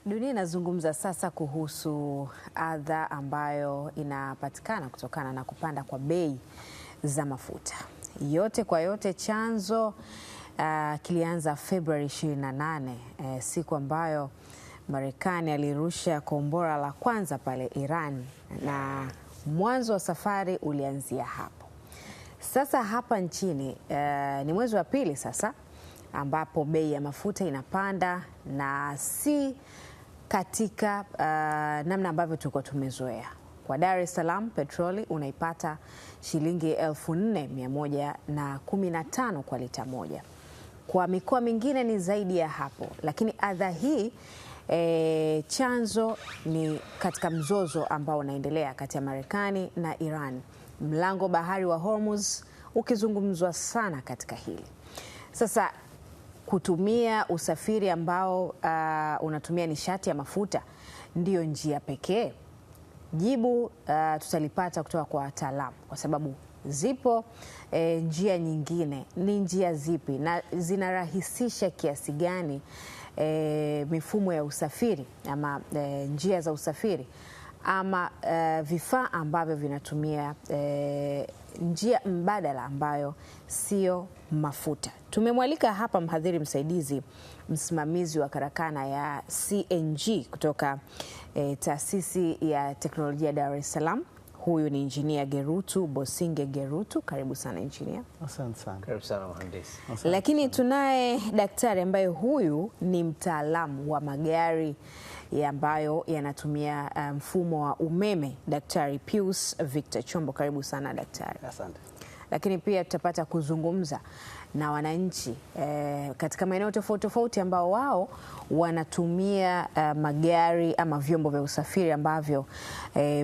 Dunia inazungumza sasa kuhusu adha ambayo inapatikana kutokana na kupanda kwa bei za mafuta. Yote kwa yote chanzo kilianza Februari 28, siku ambayo Marekani alirusha kombora la kwanza pale Iran, na mwanzo wa safari ulianzia hapo. Sasa hapa nchini ni mwezi wa pili sasa ambapo bei ya mafuta inapanda, na si katika namna ambavyo tulikuwa tumezoea. Kwa Dar es Salaam petroli unaipata shilingi 4,115 kwa lita moja. Kwa mikoa mingine ni zaidi ya hapo, lakini adha hii chanzo ni katika mzozo ambao unaendelea kati ya Marekani na Iran. Mlango bahari wa Hormuz ukizungumzwa sana katika hili. Sasa kutumia usafiri ambao unatumia nishati ya mafuta ndiyo njia pekee? Jibu tutalipata kutoka kwa wataalamu, kwa sababu zipo njia nyingine. Ni njia zipi na zinarahisisha kiasi gani mifumo ya usafiri ama njia za usafiri ama vifaa ambavyo vinatumia njia mbadala ambayo sio mafuta. Tumemwalika hapa mhadhiri msaidizi msimamizi wa karakana ya CNG kutoka Taasisi ya Teknolojia Dar es Salaam. Huyu ni Injinia Gerutu Bosinge Gerutu. Karibu sana Injinia. Asante sana. Karibu sana mhandisi. Lakini tunaye daktari ambaye huyu ni mtaalamu wa magari ambayo yanatumia mfumo wa umeme, Daktari Pius Victor Chombo. Karibu sana daktari. Asante. Lakini pia tutapata kuzungumza na wananchi katika maeneo tofauti tofauti ambao wao wanatumia magari ama vyombo vya usafiri ambavyo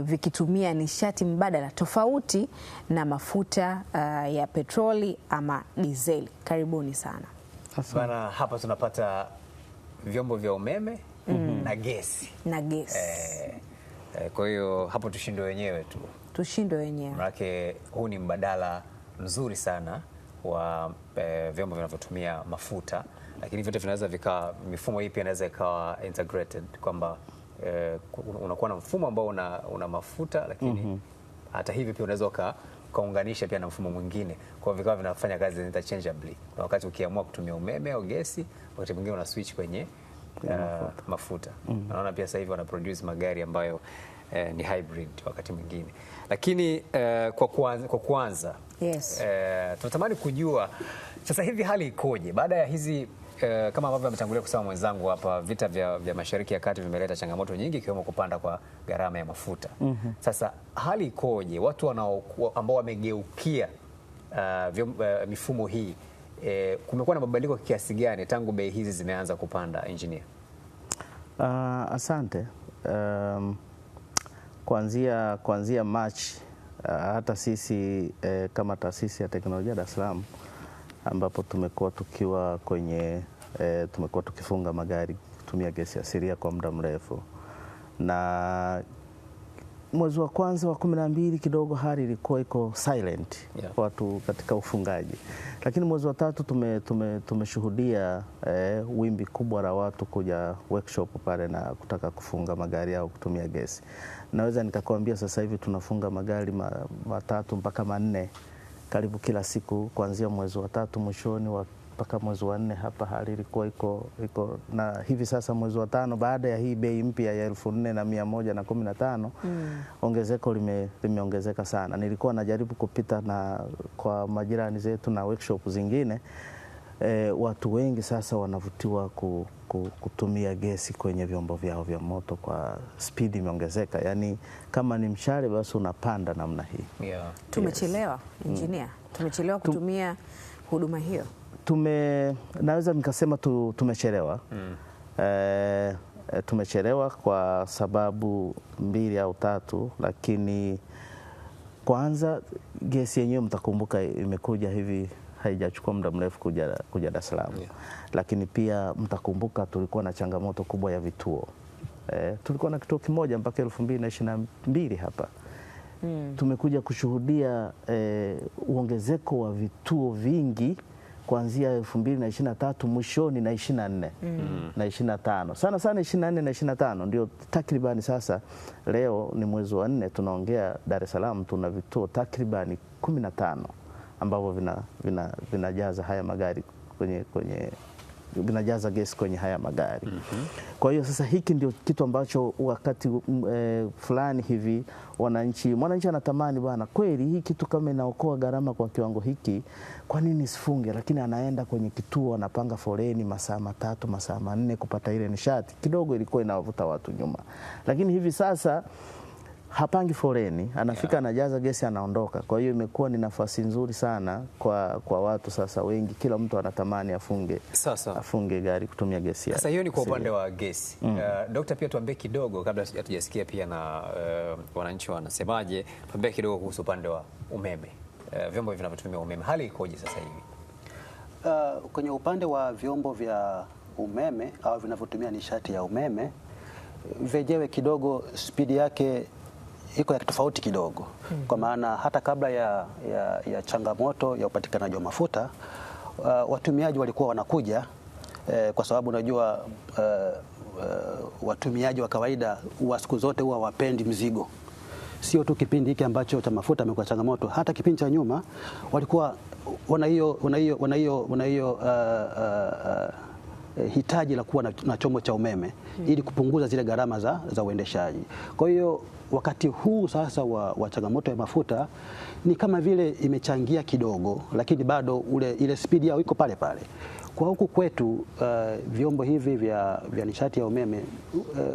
vikitumia nishati mbadala tofauti na mafuta ya petroli ama dizeli. Karibuni sana. Bana, hapa tunapata vyombo vya umeme na gesi. Na gesi. Kwa hiyo hapo tushindwe wenyewe tu. Tushindwe wenyewe. Maana huu ni mbadala mzuri sana wa vyombo vinavyotumia mafuta, lakini vyote vinaweza vikawa, mifumo hii pia inaweza ikawa integrated, kwamba unakuwa na mfumo ambao una mafuta, lakini hata hivi pia unaweza ukaunganisha pia na mfumo mwingine, kwa vikawa vinafanya kazi interchangeably. Na wakati ukiamua kutumia umeme au gesi, wakati mwingine una switch kwenye mafuta. Naona pia sasa hivi wana produce magari ambayo ni hybrid wakati mwingine. Lakini kwa kuanza yes, tunatamani kujua sasa hivi hali ikoje baada ya hizi kama ambavyo ametangulia kusema mwenzangu hapa, vita vya Mashariki ya Kati vimeleta changamoto nyingi, ikiwemo kupanda kwa gharama ya mafuta. Sasa hali ikoje? Watu ambao wamegeukia mifumo hii, kumekuwa na mabadiliko kiasi gani tangu bei hizi zimeanza kupanda, engineer? Asante. Kuanzia March hata sisi kama Taasisi ya Teknolojia Dar es Salaam, ambapo tumekuwa tukifunga magari kutumia gesi asilia kwa muda mrefu, na mwezi wa kwanza wa 12 kidogo hali ilikuwa iko silent, watu katika ufungaji, lakini mwezi wa tatu tumeshuhudia wimbi kubwa la watu kuja workshop pale na kutaka kufunga magari au kutumia gesi. Naweza nikakwambia sasa hivi tunafunga magari matatu mpaka manne karibu kila siku, kuanzia mwezi wa tatu mwishoni mpaka mwezi wa 4. Hapa hali ilikuwa iko na hivi sasa mwezi wa 5, baada ya hii bei mpya ya 4,115, ongezeko limeongezeka sana. Nilikuwa najaribu kupita kwa majirani zetu na workshop zingine, watu wengi sasa wanavutiwa kutumia gesi kwenye vyombo vyao vya moto, kwa speed imeongezeka. Yani kama ni mshale basi unapanda namna hii. Tumechelewa engineer, tumechelewa kutumia huduma hiyo. Naweza nikasema tumechelewa. Tumechelewa kwa sababu 2 au 3, lakini kwanza gesi yenyewe mtakumbuka imekuja hivi, haijachukua muda mrefu kuja Dar es Salaam. Lakini pia mtakumbuka tulikuwa na changamoto kubwa ya vituo. Tulikuwa na kituo kimoja mpaka 2022 hapa. Tumekuja kushuhudia uongezeko wa vituo vingi kuanzia 2023 mwishoni na 24 na 25. Sana sana 24 na 25 ndio takribani. Sasa leo ni mwezi wa 4 tunaongea, Dar es Salaam tuna vituo takribani 15 ambavyo vinajaza haya magari kwenye vinajaza gesi kwenye haya magari. Kwa hiyo sasa hiki ndio kitu ambacho wakati fulani hivi mwananchi anatamani, bwana, kweli hii kitu kama inaokoa gharama kwa kiwango hiki, kwa nini sifunge? Lakini anaenda kwenye kituo, anapanga foleni masaa 3 masaa 4 kupata ile nishati. Kidogo ilikuwa inawavuta watu nyuma, lakini hivi sasa hapangi foleni, anafika anajaza gesi anaondoka. Kwa hiyo imekuwa ni nafasi nzuri sana kwa watu sasa wengi, kila mtu anatamani afunge gari kutumia gesi yake. Sasa hiyo ni kwa upande wa gesi. Dr. pia tuambie kidogo, kabla hatujasikia pia na wananchi wanasemaje, tuambie kidogo kuhusu upande wa umeme. Vyombo vinavyotumia umeme, hali ikoje sasa hivi? Kwenye upande wa vyombo vya umeme au vinavyotumia nishati ya umeme, vyenyewe kidogo spidi yake iko ya tofauti kidogo. Kwa maana hata kabla ya changamoto ya upatikanaji wa mafuta, watumiaji walikuwa wanakuja, kwa sababu unajua watumiaji wa kawaida wa siku zote huwa wapendi mzigo. Sio tu kipindi hiki ambacho cha mafuta imekuwa changamoto, hata kipindi cha nyuma walikuwa wana hiyo hitaji la kuwa na chombo cha umeme ili kupunguza zile gharama za uendeshaji. Kwa hiyo wakati huu sasa wa changamoto ya mafuta ni kama vile imechangia kidogo, lakini bado ile spidi yao iko pale pale. Kwa huku kwetu vyombo hivi vya nishati ya umeme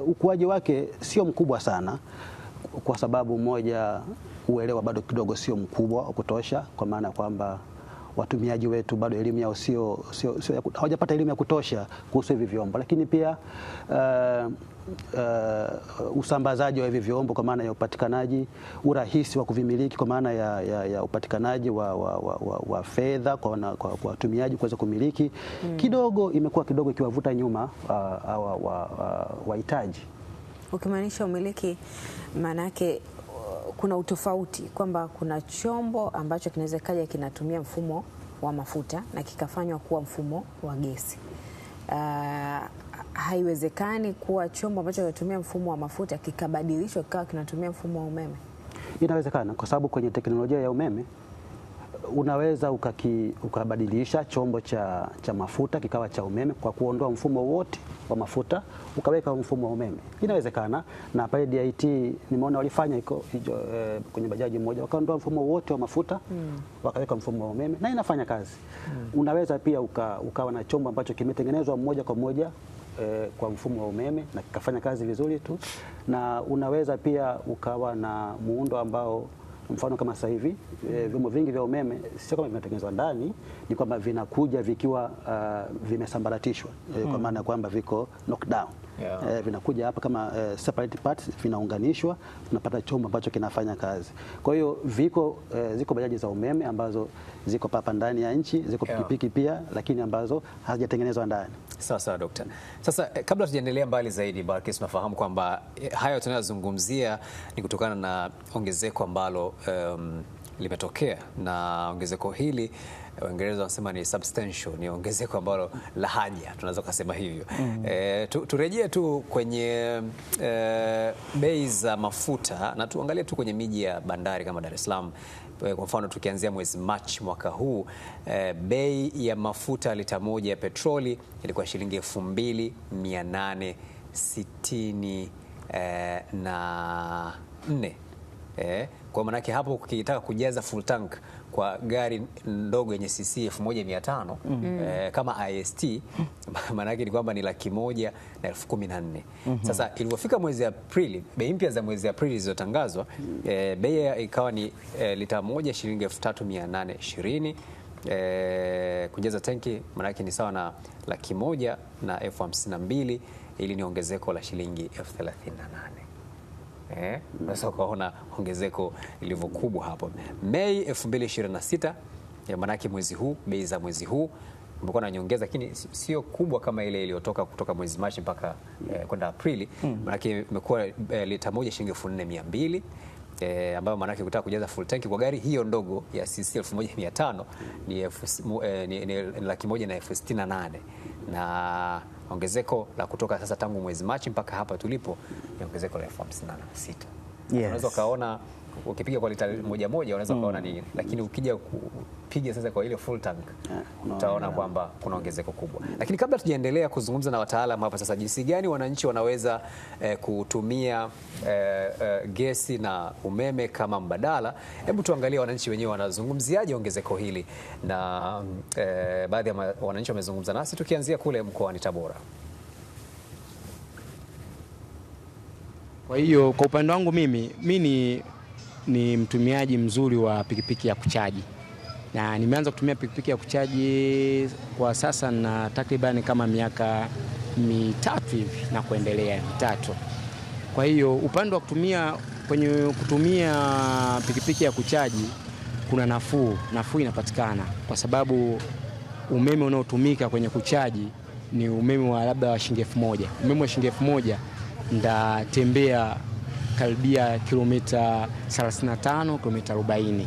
ukuaji wake sio mkubwa sana, kwa sababu moja, uelewa bado kidogo sio mkubwa wa kutosha, kwa maana kwamba watumiaji wetu bado elimu yao hawajapata elimu ya kutosha kuhusu hivi vyombo, lakini pia usambazaji wa hivi vyombo kwa maana ya upatikanaji, urahisi wa kuvimiliki kwa maana ya upatikanaji wa fedha kwa watumiaji kuweza kumiliki, kidogo imekuwa kidogo ikiwavuta nyuma wahitaji. Ukimaanisha umiliki, maana yake kuna utofauti kwamba kuna chombo ambacho kinaweza kaja kinatumia mfumo wa mafuta na kikafanywa kuwa mfumo wa gesi. Haiwezekani kuwa chombo ambacho kinatumia mfumo wa mafuta kikabadilishwa kikawa kinatumia mfumo wa umeme. Inawezekana, kwa sababu kwenye teknolojia ya umeme unaweza ukabadilisha chombo cha mafuta kikawa cha umeme kwa kuondoa mfumo wote wa mafuta ukaweka mfumo wa umeme. Inawezekana, na pale DIT nimeona walifanya kwenye bajaji moja, wakaondoa mfumo wote wa mafuta wakaweka mfumo wa umeme na inafanya kazi. Unaweza pia ukawa na chombo ambacho kimetengenezwa moja kwa moja kwa mfumo wa umeme na kikafanya kazi vizuri tu, na unaweza pia ukawa na muundo ambao, mfano kama sasa hivi vyombo vingi vya umeme sio kama vinatengenezwa ndani, ni kwamba vinakuja vikiwa vimesambaratishwa, kwa maana kwamba viko knockdown. Vinakuja hapa kama separate parts, vinaunganishwa, tunapata chombo ambacho kinafanya kazi. Kwa hiyo ziko bajaji za umeme ambazo ziko papa ndani ya nchi, ziko pikipiki pia, lakini ambazo hazijatengenezwa ndani. Sawa Dokta. Sasa kabla tujaendelea mbali zaidi, Balkis, tunafahamu kwamba hayo tunayozungumzia ni kutokana na ongezeko ambalo limetokea, na ongezeko hili Waingereza wanasema ni substantial, ni ongezeko ambalo la haja, tunaweza kusema hivyo. Turejee tu kwenye bei za mafuta na tuangalie tu kwenye miji ya bandari kama Dar es Salaam. Kwa mfano tukianzia mwezi Machi mwaka huu, bei ya mafuta lita moja ya petroli ilikuwa shilingi 2864. Kwa maana yake hapo ukitaka kujaza full tank kwa gari ndogo yenye cc 1500 kama IST, maana yake ni kwamba ni 114,000. Sasa ilipofika mwezi Aprili, bei mpya za mwezi Aprili zilizotangazwa, bei ikawa ni lita moja shilingi 3,820. Kujaza tanki maana yake ni sawa na 152,000. Ili ni ongezeko la shilingi 38,000. Sasa ukaona ongezeko lilivyokubwa hapo. Mei 2026, maanake mwezi huu, bei za mwezi huu imekuwa na nyongeza, lakini sio kubwa kama ile iliyotoka kutoka mwezi Machi mpaka kwenda Aprili. Maanake imekuwa lita moja shilingi 4,200. ambayo maana yake kutaka kujaza full tank kwa gari hiyo ndogo ya cc 1500 ni 1,168,000 na ongezeko la kutoka sasa tangu mwezi Machi mpaka hapa tulipo ni ongezeko la 56,000. Unaweza kaona ukipiga kwa lita moja unaweza kaona ni, lakini ukija kupiga sasa kwa ile full tank utaona kwamba kuna ongezeko kubwa. Lakini kabla tujaendelea kuzungumza na wataalamu hapa sasa, jinsi gani wananchi wanaweza kutumia gesi na umeme kama mbadala, hebu tuangalie wananchi wenyewe wanazungumziaje ongezeko hili, na baadhi ya wananchi wamezungumza nasi, tukianzia kule mkoani Tabora. Kwa hiyo kwa upande wangu mimi ni mtumiaji mzuri wa pikipiki ya kuchaji, na nimeanza kutumia pikipiki ya kuchaji kwa sasa na takriban kama miaka 3 hivi na kuendelea 3. Kwa hiyo upande wa kutumia pikipiki ya kuchaji kuna nafuu inapatikana, kwa sababu umeme unaotumika kwenye kuchaji ni umeme wa labda wa shilingi 1,000. Umeme wa shilingi 1,000 ndatembea karibia kilomita 35, kilomita 40.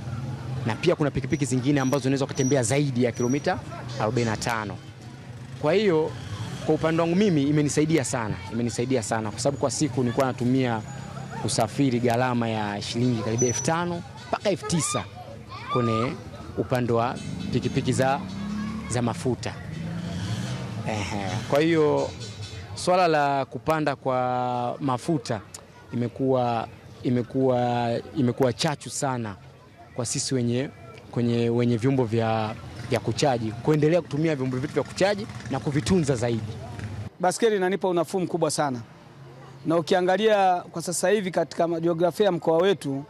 Na pia kuna pikipiki zingine ambazo unaweza kutembea zaidi ya kilomita 45. Kwa hiyo kwa upande wangu mimi imenisaidia sana kwa sababu kwa siku nilikuwa natumia usafiri gharama ya shilingi karibia 5,000 mpaka 9,000 kwenye upande wa pikipiki za mafuta. Kwa hiyo swala la kupanda kwa mafuta imekuwa chachu sana kwa sisi wenye vyombo vya kuchaji kuendelea kutumia vyombo vitu vya kuchaji na kuvitunza zaidi. Baskeli inanipa unafuu mkubwa sana, na ukiangalia kwa sasa hivi katika jiografia ya mkoa wetu,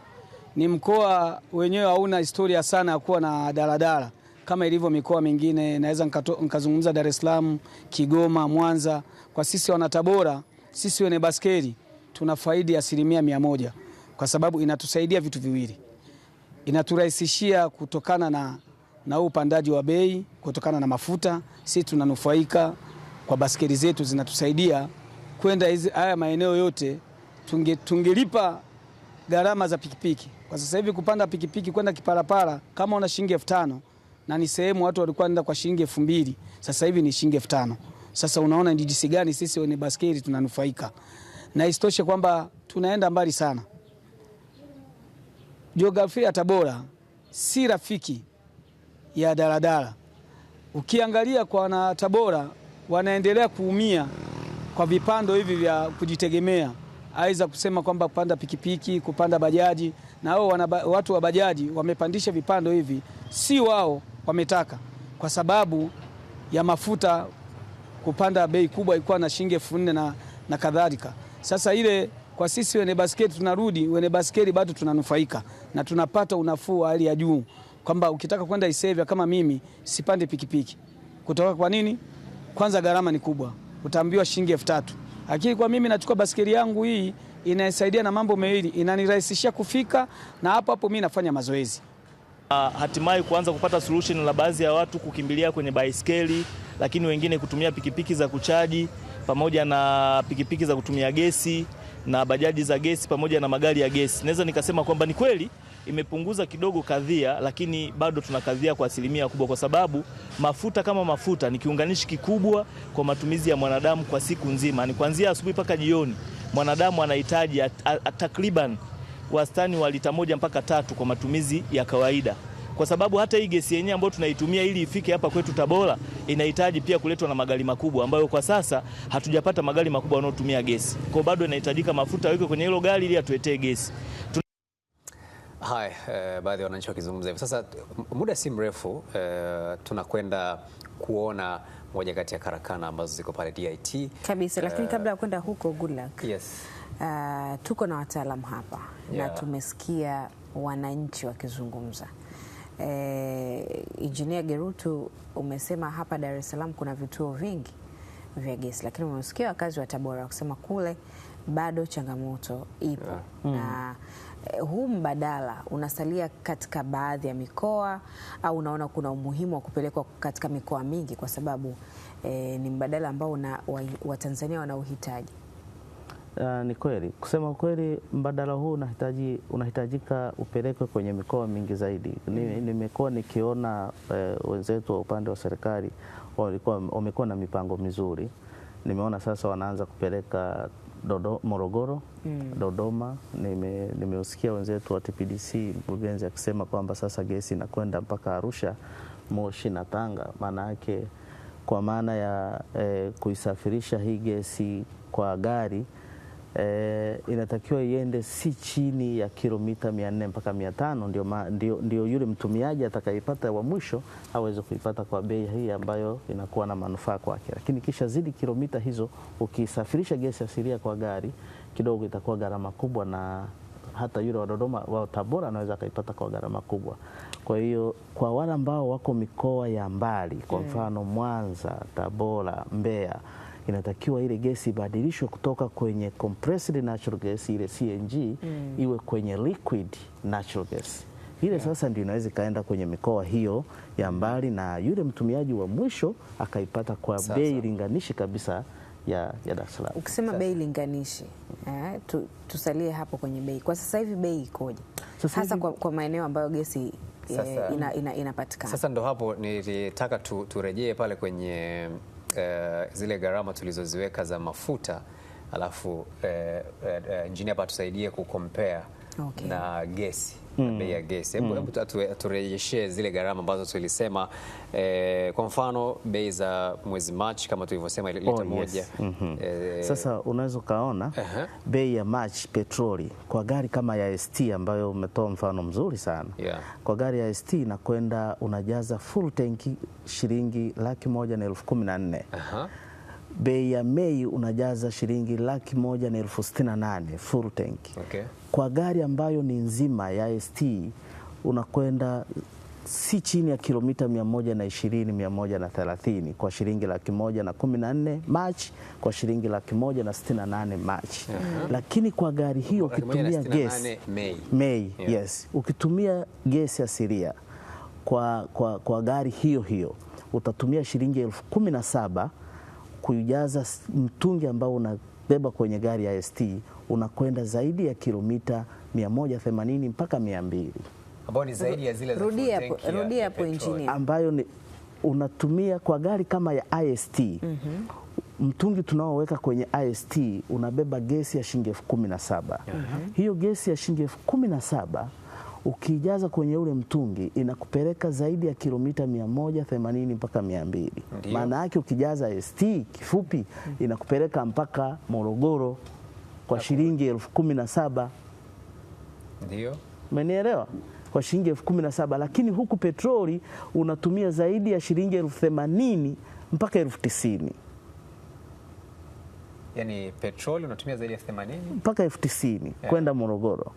ni mkoa wenyewe hauna historia sana ya kuwa na daladala kama ilivyo mikoa mingine. Naweza nikazungumza Dar es Salaam, Kigoma, Mwanza. Kwa sisi wana Tabora, sisi wenye baskeli tunafaidi 100% kwa sababu inatusaidia vitu viwili. Inaturahisishia kutokana na upandaji wa bei, kutokana na mafuta. Sisi tunanufaika kwa baskeli zetu, zinatusaidia kwenda haya maeneo yote. Tungelipa gharama za pikipiki. Kwa sasa hivi kupanda pikipiki kwenda Kipalapala kama una shilingi 5,000 na ni sehemu watu walikuwa wanaenda kwa shilingi 2,000, sasa hivi ni shilingi 5,000. Sasa unaona ni jinsi gani sisi wenye baskeli tunanufaika. Na isitoshe kwamba tunaenda mbali sana. Jiografia ya Tabora si rafiki ya daladala. Ukiangalia kwa wana Tabora wanaendelea kuumia kwa vipando hivi vya kujitegemea, aidha kusema kwamba kupanda pikipiki, kupanda bajaji, na watu wa bajaji wamepandisha vipando hivi, si wao wametaka, kwa sababu ya mafuta kupanda bei kubwa, ilikuwa na shilingi 4,000 na kadhalika. Sasa ile kwa sisi wenye baskeli tunarudi, wenye baskeli bado tunanufaika na tunapata unafuu wa hali ya juu, kwamba ukitaka kwenda Isevya kama mimi sipande pikipiki. Kutoka kwa nini? Kwanza gharama ni kubwa, utaambiwa shilingi 3,000. Lakini kwa mimi nachukua baskeli yangu hii, inanisaidia na mambo mawili, inanirahisishia kufika na hapo mimi nafanya mazoezi. Hatimaye kuanza kupata solution la baadhi ya watu kukimbilia kwenye baiskeli, lakini wengine kutumia pikipiki za kuchaji pamoja na pikipiki za kutumia gesi na bajaji za gesi pamoja na magari ya gesi. Naweza nikasema kwamba ni kweli imepunguza kidogo kadhia, lakini bado tunakadhia kwa 1% kubwa, kwa sababu mafuta kama mafuta ni kiunganishi kikubwa kwa matumizi ya mwanadamu kwa siku nzima. Ni kuanzia asubuhi mpaka jioni mwanadamu anahitaji takriban wastani wa lita 1 mpaka 3 kwa matumizi ya kawaida, kwa sababu hata hii gesi yenyewe ambayo tunaitumia ili ifike hapa kwetu Tabora inahitaji pia kuletwa na magari makubwa, ambayo kwa sasa hatujapata magari makubwa yanayotumia gesi. Kwa bado inahitajika mafuta yawekwe kwenye hilo gari ili atuletee gesi. Hai, baadhi ya wananchi wakizungumza hivi sasa. Muda si mrefu tunakwenda kuona moja kati ya karakana ambazo ziko pale DIT kabisa, lakini kabla ya kwenda huko, good luck. Yes. Tuko na wataalamu hapa na tumesikia wananchi wakizungumza. Engineer Gerutu, umesema hapa Dar es Salaam kuna vituo vingi vya gesi, lakini umesikia wakazi wa Tabora kusema kule bado changamoto ipo. Na huu mbadala unasalia katika baadhi ya mikoa, au unaona kuna umuhimu wa kupelekwa katika mikoa mingi, kwa sababu ni mbadala ambao Watanzania wanauhitaji? Ni kweli, kusema kweli, mbadala huu unahitajika upelekwe kwenye mikoa mingi zaidi. Nimekuwa nikiona wenzetu wa upande wa serikali wamekuwa na mipango mizuri. Nimeona sasa wanaanza kupeleka Morogoro, Dodoma. Nimeusikia wenzetu wa TPDC mkurugenzi akisema kwamba sasa gesi inakwenda mpaka Arusha, Moshi na Tanga. Maana yake kwa maana ya kuisafirisha hii gesi kwa gari inatakiwa iende si chini ya kilomita 400 mpaka 500, ndio yule mtumiaji atakayepata wa mwisho aweze kuipata kwa bei hii ambayo inakuwa na manufaa kwake. Lakini kisha zidi kilomita hizo, ukisafirisha gesi asilia kwa gari kidogo itakuwa gharama kubwa, na hata yule wa Dodoma wa Tabora anaweza akaipata kwa gharama kubwa. Kwa hiyo kwa wale ambao wako mikoa ya mbali, kwa mfano Mwanza, Tabora, Mbeya, inatakiwa ile gesi ibadilishwe kutoka kwenye compressed natural gas ile CNG iwe kwenye liquid natural gas. Ile sasa ndio inaweza ikaenda kwenye mikoa hiyo ya mbali, na yule mtumiaji wa mwisho akaipata kwa bei linganishi kabisa ya Dar es Salaam. Ukisema bei linganishi, tusalie hapo kwenye bei. Kwa sasa hivi bei ikoje? Hasa kwa maeneo ambayo gesi inapatikana. Sasa ndo hapo nilitaka turejee pale kwenye zile gharama tulizoziweka za mafuta, alafu engineer hapa tusaidie kucompare na gesi, na bei ya gesi. Hebu turejeshee zile gharama ambazo tulisema, kwa mfano bei za mwezi Machi kama tulivyosema lita moja. Sasa unaweza ukaona bei ya Machi petroli kwa gari kama ya ST ambayo umetoa mfano mzuri sana. Kwa gari ya ST inakwenda unajaza full tanki shilingi 114,000. Bei ya Mei unajaza shilingi 168,000 full tank. Kwa gari ambayo ni nzima ya ST unakwenda si chini ya kilomita 120-130 kwa shilingi 114,000 Machi, kwa shilingi 168,000 Machi. Lakini kwa gari hiyo ukitumia gesi Mei, yes, ukitumia gesi asilia kwa gari hiyo utatumia shilingi 17,000 kujaza mtungi ambao unabeba kwenye gari ya ST, unakwenda zaidi ya kilomita 180 mpaka 200, ambao ni zaidi ya zile za rudia hapo engineer, ambayo ni unatumia kwa gari kama ya IST. Mtungi tunaoweka kwenye IST unabeba gesi ya shilingi 17,000. Hiyo gesi ya shilingi 17,000 ukijaza kwenye ule mtungi inakupeleka zaidi ya kilomita 180 mpaka 200. Maana yake ukijaza ST kifupi inakupeleka mpaka Morogoro kwa shilingi 17,000. Ndio. Umenielewa? Kwa shilingi 17,000, lakini huku petroli unatumia zaidi ya shilingi 80,000 mpaka 90,000. Yani petroli unatumia zaidi ya 80 mpaka 90,000 kwenda Morogoro.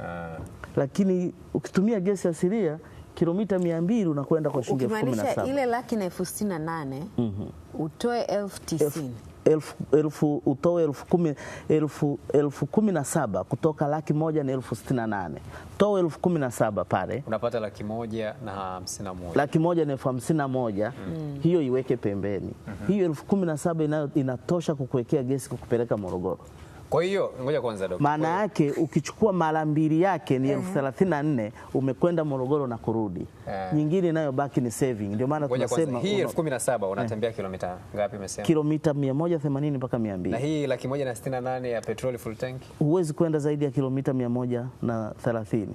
Lakini ukitumia gesi asilia kilomita 200 unakwenda kwa shilingi 17,000. Ukimaanisha ile 168,000 utoe 90,000. Utoe 17,000 kutoka 168,000. Toa 17,000 pale unapata 151,000. 151,000 hiyo iweke pembeni. Hiyo 17,000 inatosha kukuwekea gesi kukupeleka Morogoro. Kwa hiyo ngoja kwanza Dr. Maana yake ukichukua mara mbili yake ni 34,000 umekwenda Morogoro na kurudi. Nyingine nayo baki ni saving. Ndio maana tunasema hii 17,000 unatembea kilomita ngapi umesema? Kilomita 180 mpaka 200. Na hii 168,000 ya petroli full tank? Huwezi kwenda zaidi ya kilomita 130.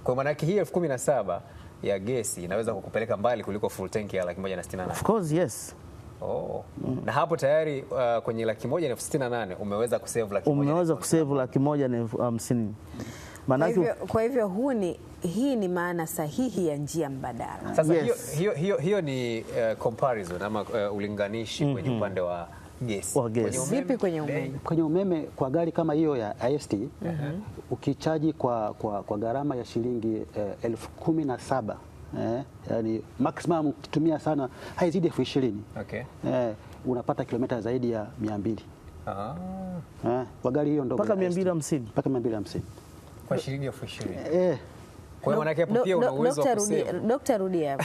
Kwa maana yake hii 17,000 ya gesi inaweza kukupeleka mbali kuliko full tank ya 168,000. Of course, yes. Na hapo tayari kwenye 168,000 umeweza kusave 150,000. Umeweza kusave 150,000. Kwa hivyo hii ni maana sahihi ya njia mbadala. Sasa hiyo ni comparison ama ulinganishi kwenye upande wa gesi. Vipi kwenye umeme? Kwenye umeme kwa gari kama hiyo ya IST ukichaji kwa gharama ya shilingi 17,000, yani maximum ukitumia sana haizidi 20,000. Unapata kilomita zaidi ya 200. Kwa gari hiyo ndogo mpaka 250. Mpaka 250. Kwa shilingi 20,000. Kwa hiyo maana yake pia una uwezo wa kusave. Dr. Rudia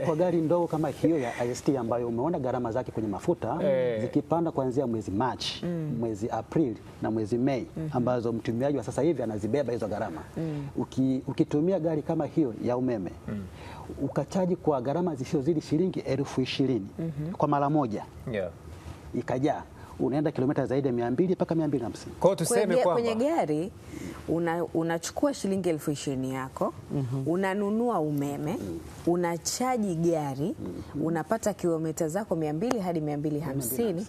kwa gari ndogo kama hiyo ya IST ambayo umeona gharama zake kwenye mafuta zikipanda kuanzia mwezi Machi, mwezi Aprili na mwezi Mei, ambazo mtumiaji wa sasa hivi anazibeba hizo gharama. Ukitumia gari kama hiyo ya umeme ukachaji kwa gharama zisizozidi shilingi 20,000 kwa mara moja, ikajaa, unaenda kilomita zaidi ya 200 mpaka 250. Kwa hiyo tuseme kwamba kwenye gari unachukua shilingi 20,000 yako, unanunua umeme, unachaji gari, unapata kilomita zako 200 hadi 250.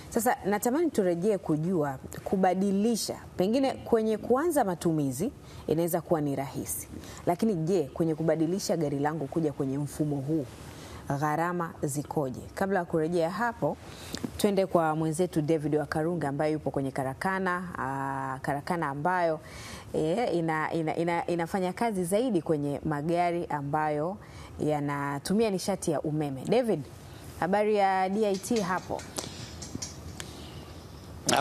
Sasa natamani turejee kujua kubadilisha, pengine kwenye kuanza matumizi inaweza kuwa ni rahisi, lakini je, kwenye kubadilisha gari langu kuja kwenye mfumo huu gharama zikoje? Kabla ya kurejea hapo, twende kwa mwenzetu David Wakarunga ambaye yupo kwenye karakana ambayo inafanya kazi zaidi kwenye magari ambayo yanatumia nishati ya umeme. David, habari ya DIT hapo?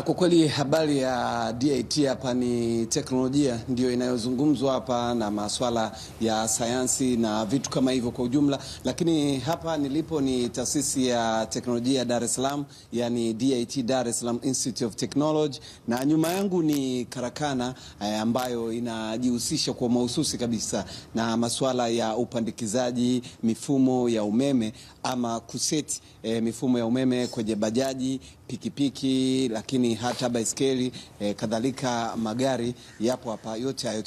Kwa kweli habari ya DIT hapa ni teknolojia ndio inayozungumzwa hapa na masuala ya sayansi na vitu kama hivyo kwa ujumla, lakini hapa nilipo ni taasisi ya teknolojia Dar es Salaam, yani DIT, Dar es Salaam Institute of Technology, na nyuma yangu ni karakana ambayo inajihusisha kwa mahususi kabisa na masuala ya upandikizaji mifumo ya umeme ama kuseti mifumo ya umeme kwenye bajaji, pikipiki, lakini hata baiskeli, kadhalika magari yapo hapa. Yote hayo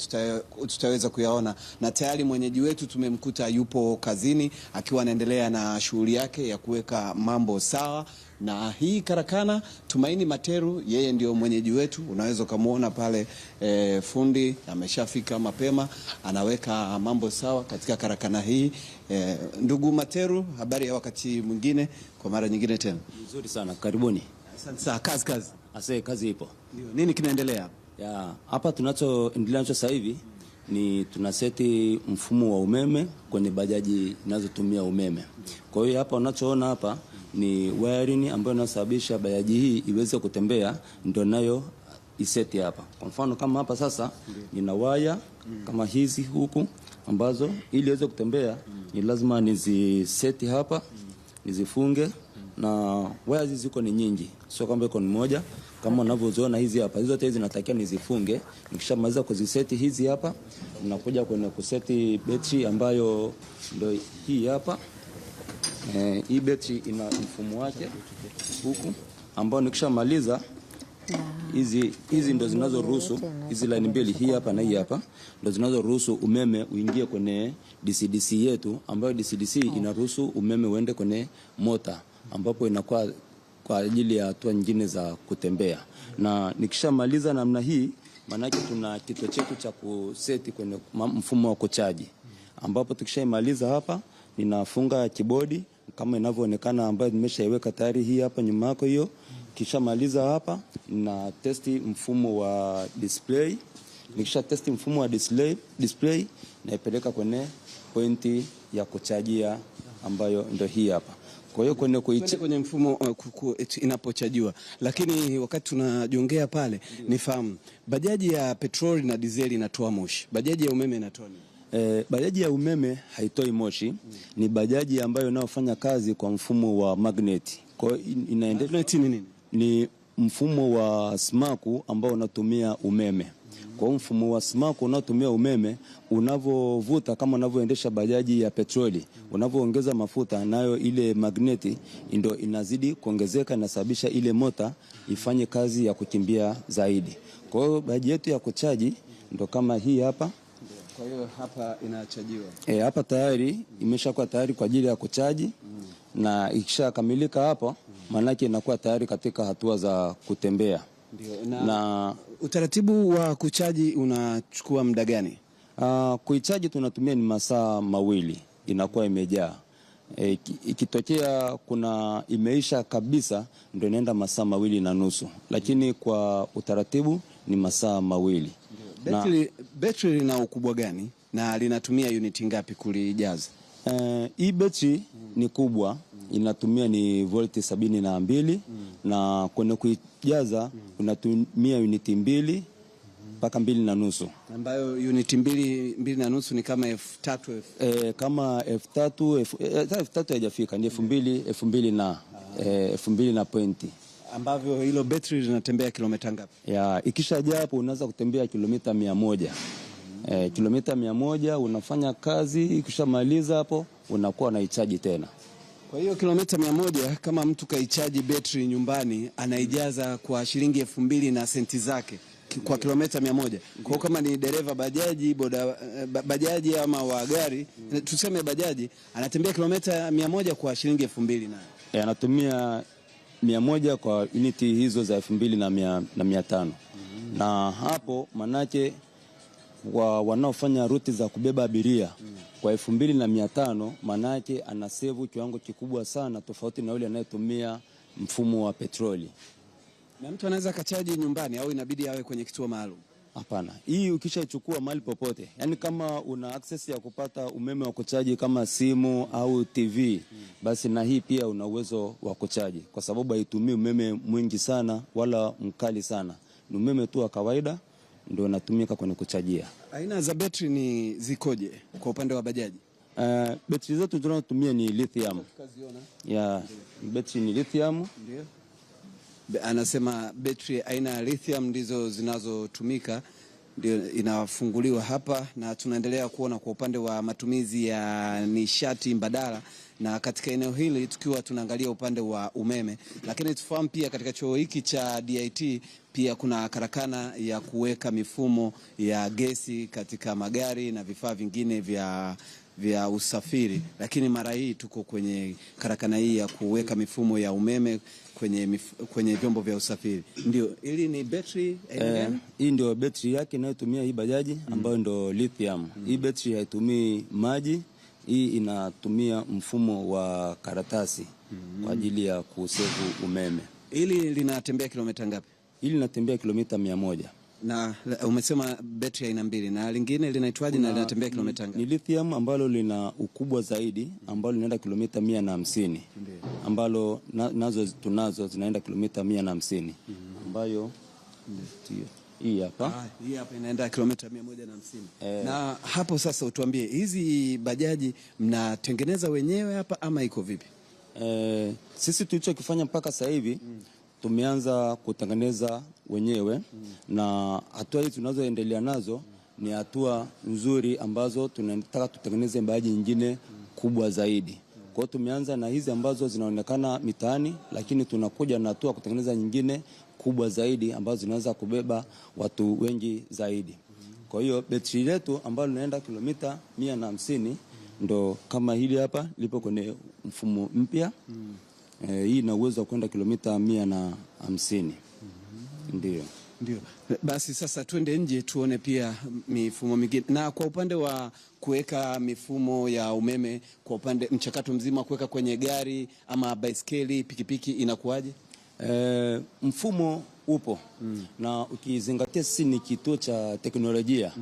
tutaweza kuyaona, na tayari mwenyeji wetu tumemkuta yupo kazini akiwa anaendelea na shughuli yake ya kuweka mambo sawa. Na hii karakana Tumaini Materu, yeye ndio mwenyeji wetu. Unaweza kumuona pale fundi ameshafika mapema, anaweka mambo sawa katika karakana hii. Ndugu Materu, habari ya wakati mwingine, kwa mara nyingine tena. Nzuri sana, karibuni. Asante. Kazi. Kazi ipo. Ndio. Nini kinaendelea hapa? Tunachoendelea nacho sasa hivi ni tunaseti mfumo wa umeme kwenye bajaji zinazotumia umeme. Kwa hiyo hapa unachoona hapa ni wiring ambayo inasababisha bajaji hii iweze kutembea, ndio nayo iseti hapa. Kwa mfano kama hapa sasa nina waya kama hizi huku ambazo ili iweze kutembea ni lazima niziseti hapa, nizifunge, na waya hizi ziko ni nyingi, sio kwamba iko ni moja kama unavyoziona hizi hapa. Hizo zote hizi natakia nizifunge. Nikishamaliza kuziseti hizi hapa, ninakuja kwenye kuseti betri ambayo ndio hii hapa. Hii betri ina mfumo wake huku ambao nikishamaliza hizi ndo zinazoruhusu hizi line mbili, hii hapa na hii hapa, ndo zinazoruhusu umeme uingie kwenye DC yetu, ambayo DC inaruhusu umeme uende kwenye mota, ambapo inakuwa kwa ajili ya hatua nyingine za kutembea. Na nikishamaliza namna hii, maana yake tuna kituo chetu cha kuseti kwenye mfumo wa kuchaji, ambapo tukishaimaliza hapa ninafunga kibodi kama inavyoonekana, ambayo nimeshaiweka tayari hii hapa nyuma yako hiyo. Kisha maliza hapa na testi mfumo wa display. Nikisha testi mfumo wa display naipeleka kwenye pointi ya kuchajia ambayo ndio hii hapa. Kwa hiyo kwenye mfumo inapochajiwa. Lakini wakati tunajongea pale, nifahamu bajaji ya petroli na dizeli inatoa moshi, bajaji ya umeme inatoa nini? Bajaji ya umeme haitoi moshi. Ni bajaji ambayo inayofanya kazi kwa mfumo wa magnet. Kwa hiyo inaendelea ni mfumo wa smaku ambao unatumia umeme. Kwa mfumo wa smaku unaotumia umeme, unavovuta kama unavyoendesha bajaji ya petroli, unavoongeza mafuta, nayo ile magneti ndio inazidi kuongezeka na sababisha ile mota ifanye kazi ya kukimbia zaidi. Kwa hiyo bajaji yetu ya kuchaji ndio kama hii hapa. Kwa hiyo hapa inachajiwa. Hapa tayari imeshakuwa tayari kwa ajili ya kuchaji. Na ikishakamilika hapo, manake inakuwa tayari katika hatua za kutembea. Ndio. Na utaratibu wa kuchaji unachukua muda gani? Kuichaji tunatumia ni masaa 2 inakuwa imejaa. Ikitokea kuna imeisha kabisa, ndio inaenda masaa 2.5, lakini kwa utaratibu ni masaa 2. Betri lina ukubwa gani na linatumia uniti ngapi kulijaza? Hii betri ni kubwa, inatumia ni volti 72, na kwenye kuijaza unatumia uniti 2 mpaka 2.5, ambayo unit 2.5 ni kama 3,000 kama 3,000 haijafika, ni 2,000 na pointi, ambavyo hilo betri linatembea kilomita ngapi? Ikishaja hapo unaweza kutembea kilomita 100. Kilomita 100 unafanya kazi, ikishamaliza hapo unakuwa unaichaji tena. Kwa hiyo kilomita 100 kama mtu kaichaji betri nyumbani anaijaza kwa shilingi 2,000 na senti zake kwa kilomita 100. Kwa kama ni dereva bajaji ama wa gari, tuseme bajaji, anatembea kilomita 100 kwa shilingi 2,000 na anatumia 100 kwa uniti hizo za 2,500. Na hapo manake wanaofanya ruti za kubeba abiria kwa 2,500, manake anasevu kiwango kikubwa sana, tofauti na yule anayetumia mfumo wa petroli. Na mtu anaweza kachaji nyumbani au inabidi awe kwenye kituo maalum? Hapana, hii ukishaichukua mahali popote, yani kama una access ya kupata umeme wa kuchaji kama simu au TV, basi na hii pia una uwezo wa kuchaji, kwa sababu haitumii umeme mwingi sana wala mkali sana, ni umeme tu wa kawaida ndio unatumika kwenye kuchajia. Aina za betri ni zikoje kwa upande wa bajaji? Betri zetu tunazotumia ni lithium. Betri ni lithium. Ndio. Anasema betri aina ya lithium ndizo zinazotumika, ndio inafunguliwa hapa, na tunaendelea kuona kwa upande wa matumizi ya nishati mbadala, na katika eneo hili tukiwa tunaangalia upande wa umeme. Lakini tufahamu pia katika chuo hiki cha DIT pia kuna karakana ya kuweka mifumo ya gesi katika magari na vifaa vingine vya usafiri, lakini mara hii tuko kwenye karakana hii ya kuweka mifumo ya umeme kwenye vyombo vya usafiri. Ndio, ili ni betri hii ndio betri yake inayotumia hii bajaji ambayo ndio lithium. Hii betri haitumii maji, hii inatumia mfumo wa karatasi kwa ajili ya kusevu umeme. Ili linatembea kilomita ngapi? Ili linatembea kilomita 100. Na umesema betri aina 2, na lingine linaitwaje na linatembea kilomita ngapi? Ni lithium ambalo lina ukubwa zaidi, ambalo linaenda kilomita 150, ambalo tunazo zinaenda kilomita 150, ambayo hii hapa inaenda kilomita 150. Na hapo sasa utuambie, hizi bajaji mnatengeneza wenyewe hapa ama iko vipi? Sisi tulichokifanya mpaka sasa hivi tumeanza kutengeneza wenyewe, na hatua hizi tunazoendelea nazo ni hatua nzuri ambazo tunataka tutengeneze bajaji nyingine kubwa zaidi. Kwa hiyo tumeanza na hizi ambazo zinaonekana mitaani, lakini tunakuja na hatua kutengeneza nyingine kubwa zaidi ambazo zinaweza kubeba watu wengi zaidi. Kwa hiyo betri letu ambalo linaenda kilomita 150 ndo kama hili hapa lipo kwenye mfumo mpya. Hii ina uwezo wa kwenda kilomita 150. Ndio. Basi sasa twende nje tuone pia mifumo mingine. Na kwa upande wa kuweka mifumo ya umeme, kwa upande mchakato mzima kuweka kwenye gari ama baiskeli, pikipiki inakuwaje? Mfumo upo. Na ukizingatia sisi ni kituo cha teknolojia,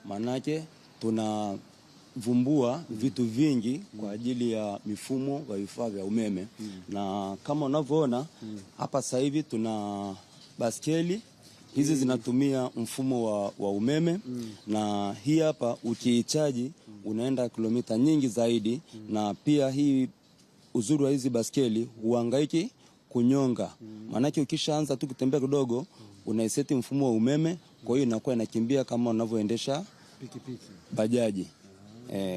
manake tunavumbua vitu vingi kwa ajili ya mifumo wa vifaa vya umeme. Na kama unavyoona hapa sasa hivi tuna baskeli hizi zinatumia mfumo wa umeme, na hii hapa ukiichaji unaenda kilomita nyingi zaidi. Na pia hii uzuri wa hizi baskeli huhangaiki kunyonga, maanake ukishaanza tu kutembea kidogo unaiseti mfumo wa umeme, kwa hiyo inakuwa inakimbia kama unavyoendesha pikipiki, bajaji.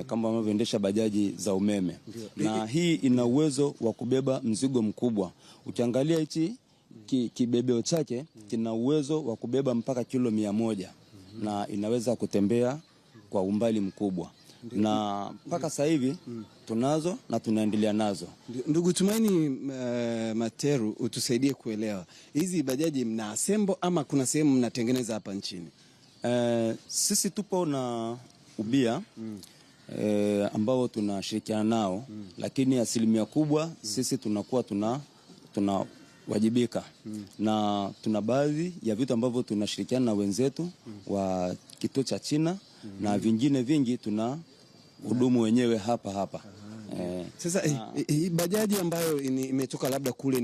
Kama unavyoendesha bajaji za umeme. Na hii ina uwezo wa kubeba mzigo mkubwa. Ukiangalia hichi kibebeo chake kina uwezo wa kubeba mpaka kilo 100, na inaweza kutembea kwa umbali mkubwa. Na mpaka sasa hivi tunazo na tunaendelea nazo. Ndugu Tumaini Materu, utusaidie kuelewa, hizi bajaji mna assemble ama kuna sehemu mnatengeneza hapa nchini? Sisi tupo na ubia ambao tunashirikiana nao, lakini asilimia kubwa sisi tunakuwa tunawajibika. Na tuna baadhi ya vitu ambavyo tunashirikiana na wenzetu wa kituo cha China, na vingine vingi tuna hudumu wenyewe hapa. Sasa hii bajaji ambayo imetoka labda kule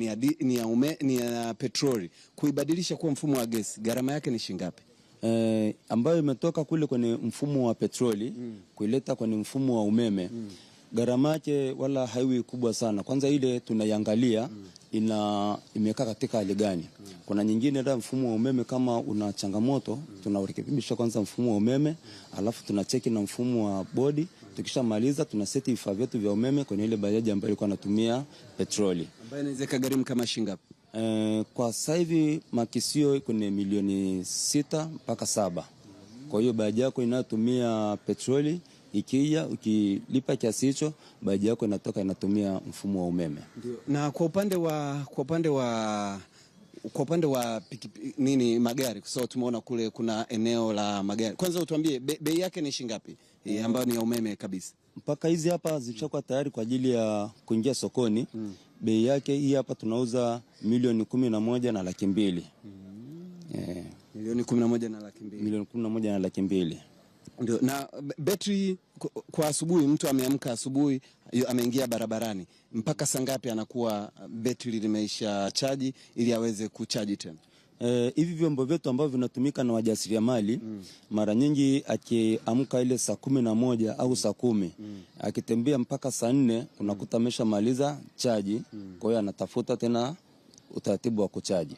ni ya petroli, kuibadilisha kuwa mfumo wa gesi, gharama yake ni shilingi ngapi? ambayo imetoka kule kwenye mfumo wa petroli kuileta kwenye mfumo wa umeme, gharama yake wala haiwi kubwa sana. Kwanza ile tunaiangalia imekaa katika hali gani. Kuna nyingine ndio mfumo wa umeme kama una changamoto, tunaurekebisha kwanza mfumo wa umeme, alafu tunacheki na mfumo wa bodi. Tukishamaliza tunaseti vifaa vyetu vya umeme kwenye ile bajaji ambayo ilikuwa inatumia petroli, ambayo inaweza kugharimu kama shilingi ngapi? Kwa sasa hivi makisio kwenye milioni 6 mpaka 7. Kwa hiyo bajaji yako inayotumia petroli ikija ukilipa kiasi hicho, bajaji yako inatumia mfumo wa umeme. Ndio. Na kwa upande wa magari, kwa sababu tumeona kule kuna eneo la magari. Kwanza utuambie bei yake ni shilingi ngapi ambayo ni ya umeme kabisa? Mpaka hizi hapa zishakuwa tayari kwa ajili ya kuingia sokoni. Bei yake hii hapa tunauza milioni 11.2 laki. Milioni 11.2 laki. Milioni 11.2 laki. Ndio. Na betri kwa asubuhi, mtu ameamka asubuhi ameingia barabarani, mpaka saa ngapi anakuwa betri limeisha chaji ili aweze kuchaji tena? Hivi vyombo vyetu ambavyo vinatumika na wajasiriamali, mara nyingi akiamka ile saa 11 au saa 10, akitembea mpaka saa 4 unakuta ameshamaliza chaji. Kwa hiyo anatafuta tena utaratibu wa kuchaji,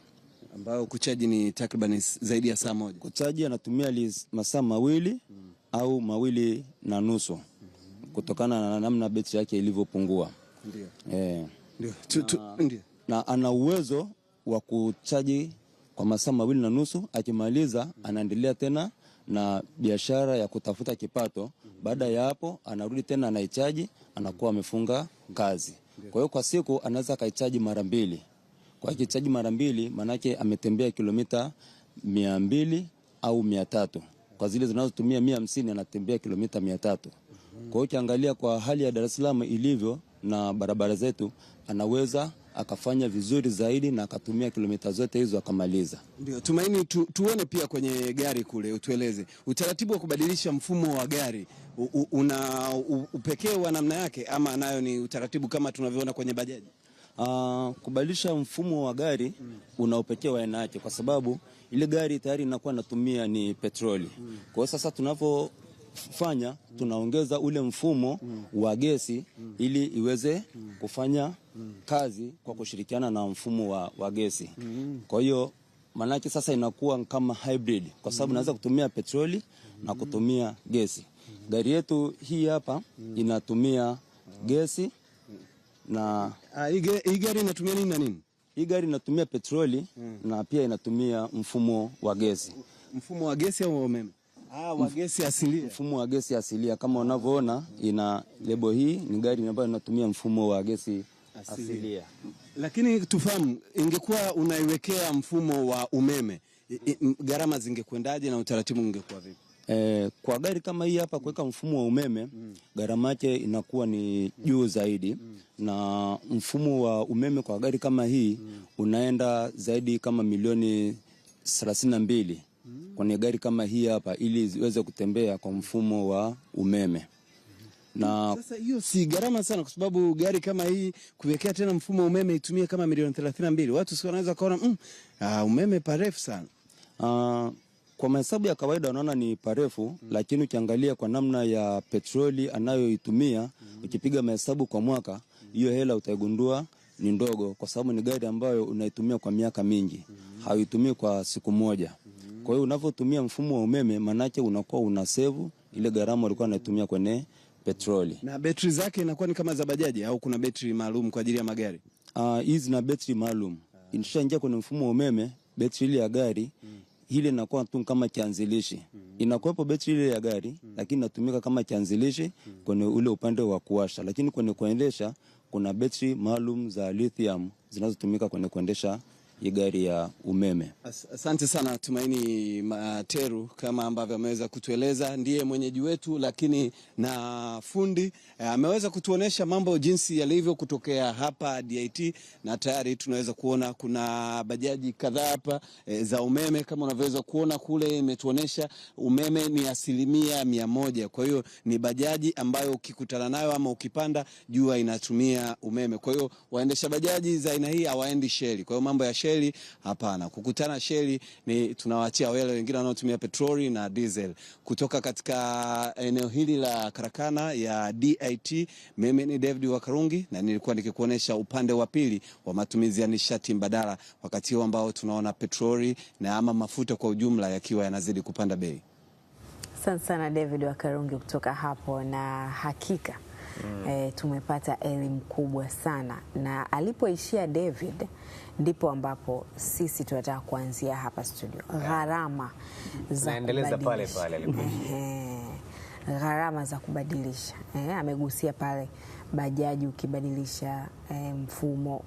ambao kuchaji ni takriban zaidi ya saa 1. Kuchaji anatumia masaa 2 au 2.5 kutokana na namna betri yake ilivyopungua. Ndio. Ndio. Na ana uwezo wa kuchaji kwa masaa 2.5. Akimaliza anaendelea tena na biashara ya kutafuta kipato. Baada ya hapo anarudi tena anaichaji, anakuwa amefunga kazi. Kwa hiyo kwa siku anaweza kaichaji mara 2. Kwa hiyo kichaji mara 2 manake ametembea kilomita 200 au 300. Kwa zile zinazotumia 150 anatembea kilomita 300. Kwa hiyo ukiangalia kwa hali ya Dar es Salaam ilivyo na barabara zetu, anaweza akafanya vizuri zaidi na akatumia kilomita zote hizo akamaliza. Ndio. Tumaini, tuone pia kwenye gari kule, utueleze utaratibu wa kubadilisha mfumo wa gari una upekee wa namna yake, ama nayo ni utaratibu kama tunavyoona kwenye bajaji? Kubadilisha mfumo wa gari una upekee wa aina yake, kwa sababu ile gari tayari inakuwa inatumia ni petroli. Kwa hiyo sasa tunapofanya tunaongeza ule mfumo wa gesi ili iweze kufanya kazi kwa kushirikiana na mfumo wa gesi. Kwa hiyo manake sasa inakuwa kama hybrid, kwa sababu naweza kutumia petroli na kutumia gesi. Gari yetu hii hapa inatumia gesi na hii gari inatumia nini na nini? Hii gari inatumia petroli na pia inatumia mfumo wa gesi. Mfumo wa gesi au umeme? Wa gesi asilia. Mfumo wa gesi asilia, kama unavyoona ina lebo hii, ni gari ambayo inatumia mfumo wa gesi asilia. Lakini tufahamu, ingekuwa unaiwekea mfumo wa umeme, gharama zingekwendaje na utaratibu ungekuwa vipi? Kwa gari kama hii hapa kuweka mfumo wa umeme, gharama yake inakuwa ni juu zaidi. Na mfumo wa umeme kwa gari kama hii unaenda zaidi kama milioni 32 kwenye gari kama hii hapa, ili ziweze kutembea kwa mfumo wa umeme. Na sasa hiyo si gharama sana, kwa sababu gari kama hii kuwekea tena mfumo wa umeme itumie kama milioni 32. Watu sio wanaweza kuona umeme parefu sana. Kwa mahesabu ya kawaida unaona ni parefu, lakini ukiangalia kwa namna ya petroli anayoitumia, ukipiga mahesabu kwa mwaka, hiyo hela utaigundua ni ndogo, kwa sababu ni gari ambayo unaitumia kwa miaka mingi, hauitumii kwa siku moja. Kwa hiyo unavyotumia mfumo wa umeme, manake unakuwa unasevu ile gharama ulikuwa unaitumia kwenye petroli. Na betri zake inakuwa ni kama za bajaji au kuna betri maalum kwa ajili ya magari? Hizi na betri maalum. Inashaingia kwenye mfumo wa umeme, betri ile ya gari ile inakuwa tu kama kianzilishi. Inakuwepo betri ile ya gari, lakini inatumika kama kianzilishi kwenye ule upande wa kuwasha, lakini kwenye kuendesha kuna betri maalum za lithium zinazotumika kwenye kuendesha gari ya umeme. Asante sana Tumaini Materu, kama ambavyo ameweza kutueleza, ndiye mwenyeji wetu lakini na fundi ameweza kutuonesha mambo jinsi yalivyo kutokea hapa DIT, na tayari tunaweza kuona kuna bajaji kadhaa hapa za umeme. Kama unavyoweza kuona kule imetuonesha umeme ni 100%. Kwa hiyo ni bajaji ambayo ukikutana nayo ama ukipanda jua inatumia umeme. Kwa hiyo waendesha bajaji za aina hii hawaendi sheli. Kwa hiyo mambo ya sheli Shell? Hapana. Kukutana Shell ni tunawaachia wale wengine wanaotumia petroli na diesel. Kutoka katika eneo hili la karakana ya DIT, mimi ni David Wakarungi na nilikuwa nikikuonesha upande wa pili wa matumizi ya nishati mbadala wakati huu ambao tunaona petroli na ama mafuta kwa ujumla yakiwa yanazidi kupanda bei. Asante sana David Wakarungi kutoka hapo, na hakika tumepata elimu kubwa sana, na alipoishia David ndipo ambapo sisi tunataka kuanzia hapa studio. Gharama za naendeleza pale pale alipoishia. Gharama za kubadilisha. Amegusia pale bajaji, ukibadilisha mfumo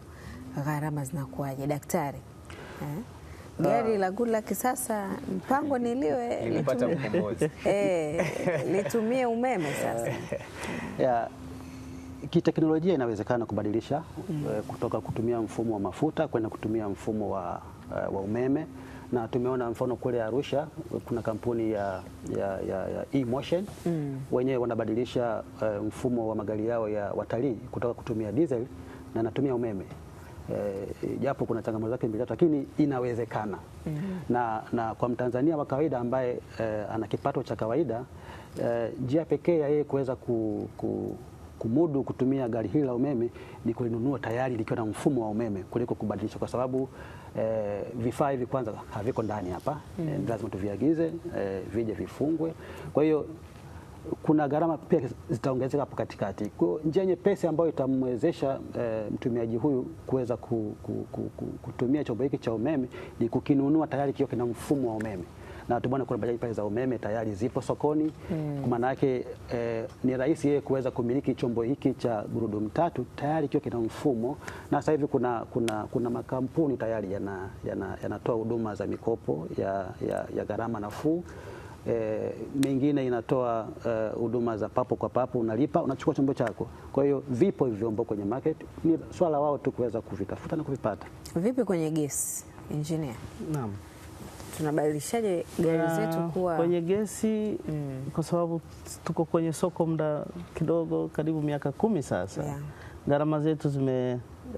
gharama zinakuwaje daktari? Gari la Goodluck sasa mpango niliwe nilipata mkombozi. Litumie umeme sasa. Kiteknolojia inawezekana kubadilisha kutoka kutumia mfumo wa mafuta kwenda kutumia mfumo wa umeme, na tumeona mfano kule Arusha kuna kampuni ya E-Motion wenyewe wanabadilisha mfumo wa magari yao ya watalii kutoka kutumia diesel na natumia umeme. Japo kuna changamoto zake mbili, lakini inawezekana. Na kwa Mtanzania wa kawaida ambaye ana kipato cha kawaida, njia pekee ya yeye kuweza kumudu kutumia gari hili la umeme ni kulinunua tayari likiwa na mfumo wa umeme kuliko kubadilisha, kwa sababu vifaa hivi kwanza haviko ndani hapa. Lazima tuviagize, vije vifungwe. Kwa hiyo kuna gharama pia zitaongezeka hapo katikati. Kwa njia nyepesi ambayo itamwezesha mtumiaji huyu kuweza kutumia chombo hiki cha umeme ni kukinunua tayari kikiwa kina mfumo wa umeme. Na tumeona kuna bajaji pale za umeme tayari zipo sokoni. Kwa maana yake ni rahisi yeye kuweza kumiliki chombo hiki cha gurudumu tatu tayari kikiwa kina mfumo. Na sasa hivi kuna makampuni tayari yanatoa huduma za mikopo ya gharama nafuu. Mengine inatoa huduma za papo kwa papo, unalipa unachukua chombo chako. Kwa hiyo vipo vyombo kwenye market, ni swala wao tu kuweza kuvitafuta na kuvipata. Vipi kwenye gesi, engineer? Naam. Tunabadilishaje gari zetu kuwa kwenye gesi? Kwa sababu tuko kwenye soko muda kidogo, karibu miaka 10 sasa. Gharama zetu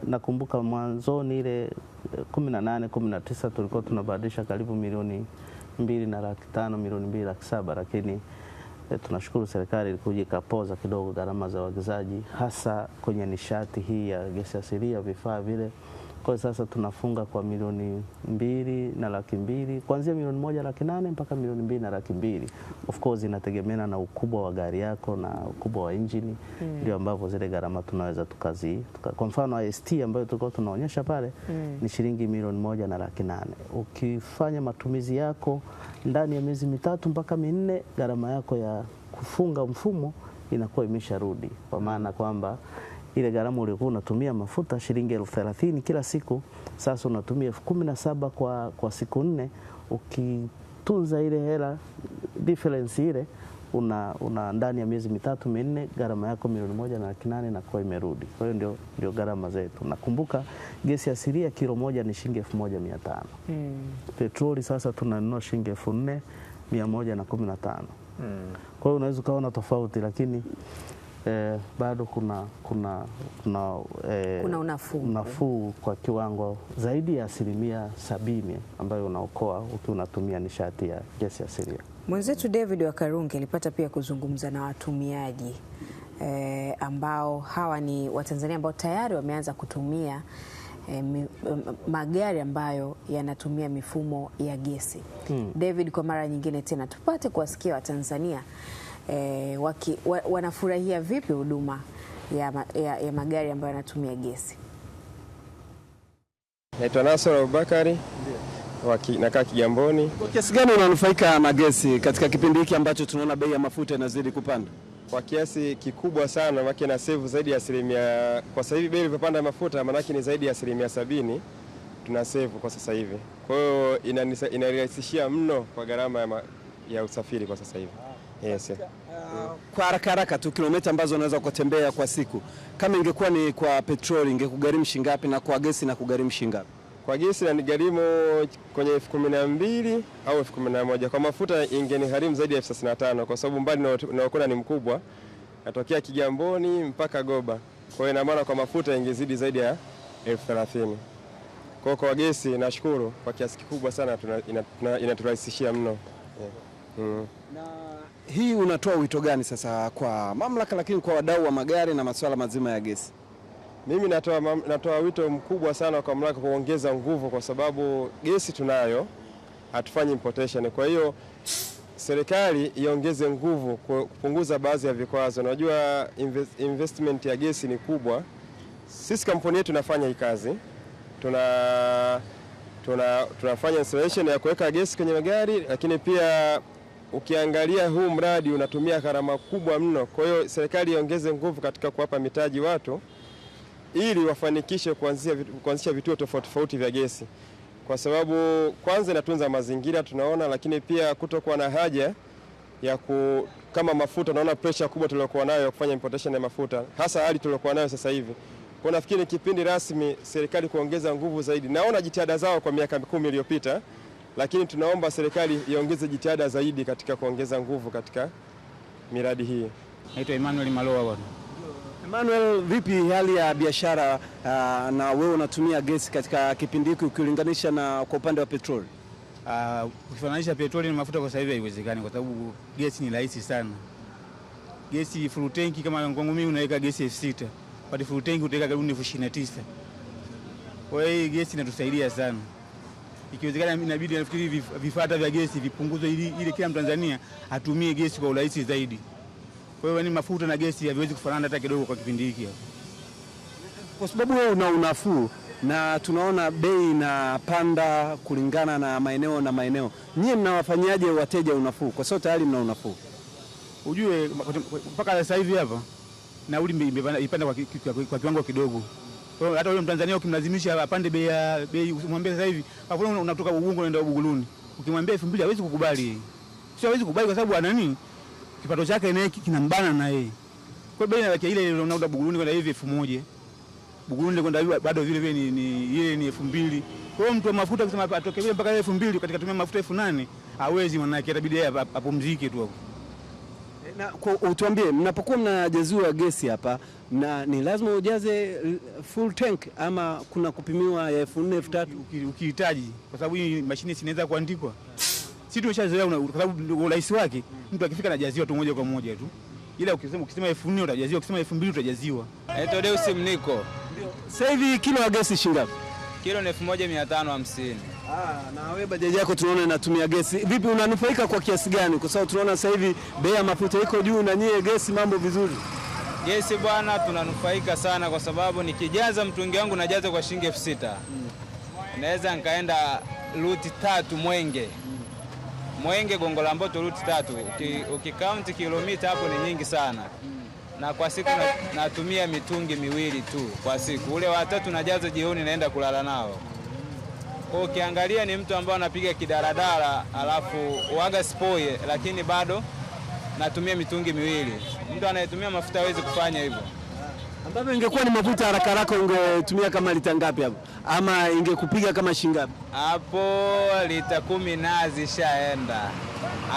nakumbuka mwanzoni ile 18 19 tulikuwa tunabadilisha karibu milioni 2.5 milioni 2.7, lakini tunashukuru serikali ilikuja ikapoza kidogo gharama za uagizaji, hasa kwenye nishati hii ya gesi asilia, vifaa vile. Kwa sasa tunafunga kwa milioni 2.2, kuanzia milioni 1.8 mpaka milioni 2.2. Of course inategemeana na ukubwa wa gari yako na ukubwa wa injini, ndio ambapo zile gharama tunaweza kwa mfano IST ambayo tulikuwa tunaonyesha pale ni shilingi milioni 1.8. Ukifanya matumizi yako ndani ya miezi 3 mpaka 4, gharama yako ya kufunga mfumo inakuwa imesharudi, kwa maana kwamba ile gharama ulikuwa unatumia mafuta shilingi 30,000 kila siku, sasa unatumia 17,000 kwa siku 4. Ukitunza ile hela difference ile una ndani ya miezi 3 4, gharama yako milioni 1.8 na kwa imerudi. Kwa hiyo ndio gharama zetu. Nakumbuka gesi asilia kilo moja ni shilingi 1,500. Petroli sasa tunanunua shilingi 4,115. Kwa hiyo unaweza kuona tofauti, lakini bado kuna unafuu kwa kiwango zaidi ya 70% ambayo unaokoa ukiwa unatumia nishati ya gesi asilia. Mwenzetu David Wakarungi alipata pia kuzungumza na watumiaji ambao hawa ni Watanzania ambao tayari wameanza kutumia magari ambayo yanatumia mifumo ya gesi. David, kwa mara nyingine tena tupate kuwasikia Watanzania wanafurahia vipi huduma ya magari ambayo yanatumia gesi. Naitwa Nasor Abubakari, nakaa Kigamboni. Kwa kiasi gani unanufaika na gesi katika kipindi hiki ambacho tunaona bei ya mafuta inazidi kupanda? Kwa kiasi kikubwa sana, maana na save zaidi ya asilimia, kwa sasa hivi bei ilipopanda mafuta maana ni zaidi ya 70% tuna save kwa sasa hivi. Kwa hiyo inarahisishia mno kwa gharama ya usafiri kwa sasa hivi. Yes. Kwa haraka tu, kilomita ambazo unaweza kutembea kwa siku, kama ingekuwa ni kwa petroli ingekugharimu shilingi ngapi, na kwa gesi na kugharimu shilingi ngapi? Kwa gesi na nigharimu kwenye 12,000 au 11,000. Kwa mafuta ingenigharimu zaidi ya 35,000 kwa sababu mbali naokona ni mkubwa. Natokea Kigamboni mpaka Goba. Kwa hiyo ina maana kwa mafuta ingezidi zaidi ya 30,000. Kwa gesi nashukuru kwa kiasi kikubwa sana, inaturahisishia mno. Na hii unatoa wito gani sasa kwa mamlaka, lakini kwa wadau wa magari na masuala mazima ya gesi? Mimi natoa wito mkubwa sana kwa mamlaka kuongeza nguvu, kwa sababu gesi tunayo, hatufanyi importation. Kwa hiyo serikali iongeze nguvu kupunguza baadhi ya vikwazo. Unajua investment ya gesi ni kubwa. Sisi kampuni yetu tunafanya hii kazi. Tunafanya installation ya kuweka gesi kwenye magari, lakini pia ukiangalia huu mradi unatumia gharama kubwa mno. Kwa hiyo serikali iongeze nguvu katika kuwapa mitaji watu ili wafanikishe kuanzisha vituo tofauti tofauti vya gesi, kwa sababu kwanza inatunza mazingira tunaona, lakini pia kutokuwa na haja ya kama mafuta. Naona pressure kubwa tuliokuwa nayo ya kufanya importation ya mafuta, hasa hali tuliokuwa nayo sasa hivi. Kwa nafikiri ni kipindi rasmi serikali kuongeza nguvu zaidi. Naona jitihada zao kwa miaka 10 iliyopita, lakini tunaomba serikali iongeze jitihada zaidi katika kuongeza nguvu katika miradi hii. Naitwa Emmanuel Malowa bwana. Emmanuel, vipi hali ya biashara na wewe unatumia gesi katika kipindi hiki ukilinganisha na kwa upande wa petroli? Ukifananisha petroli na mafuta kwa sasa hivi haiwezekani, kwa sababu gesi ni rahisi sana. Gesi full tank kama kwangu mimi unaweka gesi 6,000, kwa full tank utaweka karibu 29,000. Kwa hiyo gesi inatusaidia sana. Ikiwezekana inabidi nafikiri vifaa vya gesi vipunguzwe ili kila Mtanzania atumie gesi kwa urahisi zaidi. Kwa hiyo ni mafuta na gesi haviwezi kufanana hata kidogo kwa kipindi hiki. Kwa sababu wewe una unafuu na tunaona bei inapanda kulingana na maeneo na maeneo. Nyie mnawafanyaje wateja unafuu? Kwa sababu tayari mna unafuu. Ujue mpaka sasa hivi hapa nauli imepanda kwa kiwango kidogo. Kwa hiyo hata yule Mtanzania ukimlazimisha apande bei umwambie sasa hivi, hapo unatoka Ubungo unaenda Buguruni. Ukimwambia 2,000 hawezi kukubali. Sio hawezi kukubali kwa sababu ana nini? Kipato chake naye kinambana na yeye. Kwa bei yake ile unaenda Buguruni kwenda hivi 1,000. Buguruni kwenda bado vile vile ni 2,000. Kwa hiyo mtu wa mafuta kusema atoke vile mpaka 2,000 katika tumia mafuta 8,000 hawezi, maana yake itabidi yeye apumzike tu hapo. Na utuambie, mnapokuwa mnajaziwa gesi hapa ni lazima ujaze full tank ama kuna kupimiwa ya 4,000 3,000 ukihitaji, kwa sababu hii mashine sinaweza kuandikwa. Sisi tumeshazoea kwa sababu urahisi wake, mtu akifika anajaziwa tu moja kwa moja tu. Ila ukisema 4,000 utajaziwa, ukisema 2,000 utajaziwa. Naitwa Deus Mniko. Sasa hivi kilo ya gesi shingapi? Kilo ni 1,550. Na wewe bajaji yako tunaona inatumia gesi. Vipi, unanufaika kwa kiasi gani? Kwa sababu tunaona sasa hivi bei ya mafuta iko juu na nyie gesi mambo vizuri. Gesi bwana, tunanufaika sana kwa sababu nikijaza mtungi wangu najaza kwa shilingi 6,000. Naweza nikaenda ruti 3 Mwenge Gongo la Mboto ruti 3. Ukikaunti kilomita hapo ni nyingi sana. Na kwa siku natumia mitungi 2 tu kwa siku. Ule wa 3 najaza jioni naenda kulala nao. Kwa ukiangalia ni mtu ambaye anapiga kidaradara alafu waga spoye, lakini bado natumia mitungi 2. Mtu anayetumia mafuta hawezi kufanya hivyo. Ambapo ingekuwa ni mafuta haraka haraka ungetumia kama lita ngapi hapo? Ama ingekupiga kama shingapi? Hapo lita 10 na zishaenda.